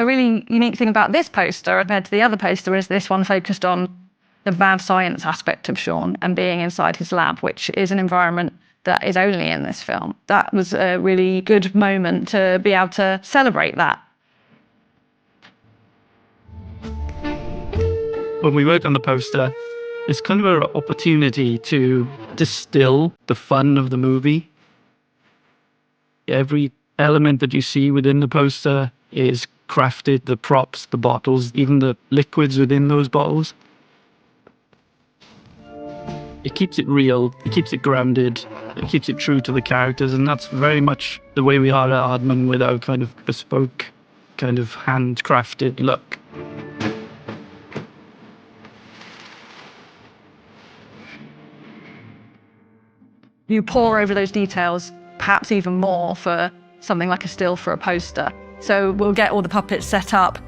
A really unique thing about this poster compared to the other poster is this one focused on the mad science aspect of Shaun and being inside his lab, which is an environment that is only in this film. That was a really good moment to be able to celebrate that. When we work on the poster, it's kind of an opportunity to distill the fun of the movie. Every element that you see within the poster is crafted, the props, the bottles, even the liquids within those bottles. It keeps it real, it keeps it grounded, it keeps it true to the characters, and that's very much the way we are at Aardman with our kind of bespoke, kind of handcrafted look. You pore over those details, perhaps even more for something like a still for a poster. So we'll get all the puppets set up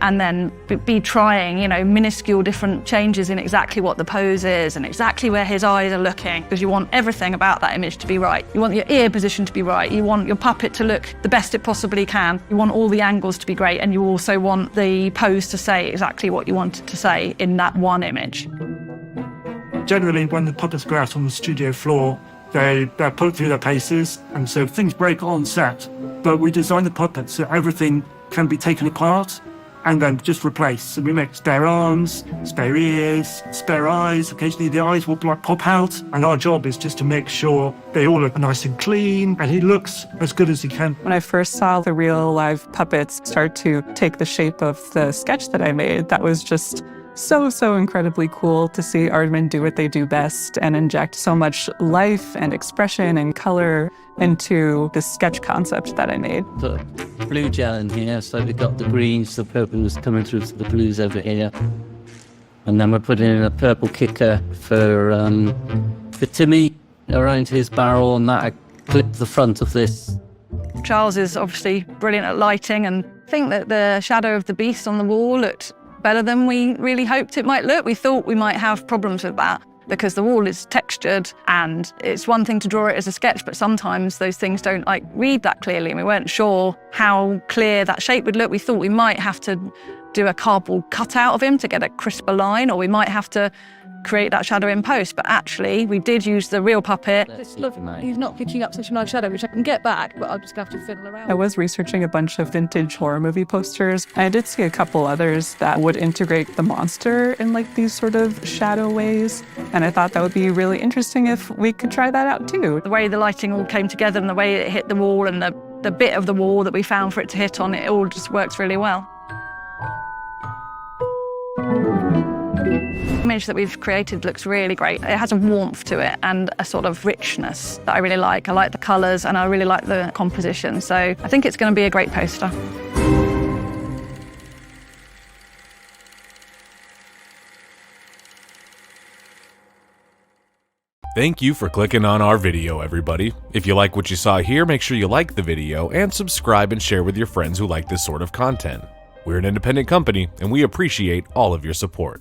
and then be trying, you know, minuscule different changes in exactly what the pose is and exactly where his eyes are looking, because you want everything about that image to be right. You want your ear position to be right. You want your puppet to look the best it possibly can. You want all the angles to be great, and you also want the pose to say exactly what you want it to say in that one image. Generally, when the puppets go out on the studio floor, they're put through their paces, and so things break on set. But we design the puppets so everything can be taken apart and then just replaced. So we make spare arms, spare ears, spare eyes. Occasionally the eyes will pop out, and our job is just to make sure they all look nice and clean, and he looks as good as he can. When I first saw the real live puppets start to take the shape of the sketch that I made, that was just so incredibly cool to see Aardman do what they do best and inject so much life and expression and color into this sketch concept that I made. Put blue gel in here, so we've got the greens, the purples coming through to the blues over here. And then we're putting in a purple kicker for Timmy around his barrel, and that clipped the front of this. Charles is obviously brilliant at lighting, and I think that the shadow of the beast on the wall looked better than we really hoped it might look. We thought we might have problems with that because the wall is textured, and it's one thing to draw it as a sketch, but sometimes those things don't read that clearly, and we weren't sure how clear that shape would look. We thought we might have to do a cardboard cutout of him to get a crisper line, or we might have to create that shadow in post, but actually we did use the real puppet. He's not pitching up such a nice shadow, which I can get back, but I'll just have to fiddle around. I was researching a bunch of vintage horror movie posters. I did see a couple others that would integrate the monster in these sort of shadow ways, and I thought that would be really interesting if we could try that out too. The way the lighting all came together and the way it hit the wall and the bit of the wall that we found for it to hit on, it all just works really well. The image that we've created looks really great. It has a warmth to it and a sort of richness that I really like. I like the colours and I really like the composition. So I think it's going to be a great poster. Thank you for clicking on our video, everybody. If you like what you saw here, make sure you like the video and subscribe and share with your friends who like this sort of content. We're an independent company and we appreciate all of your support.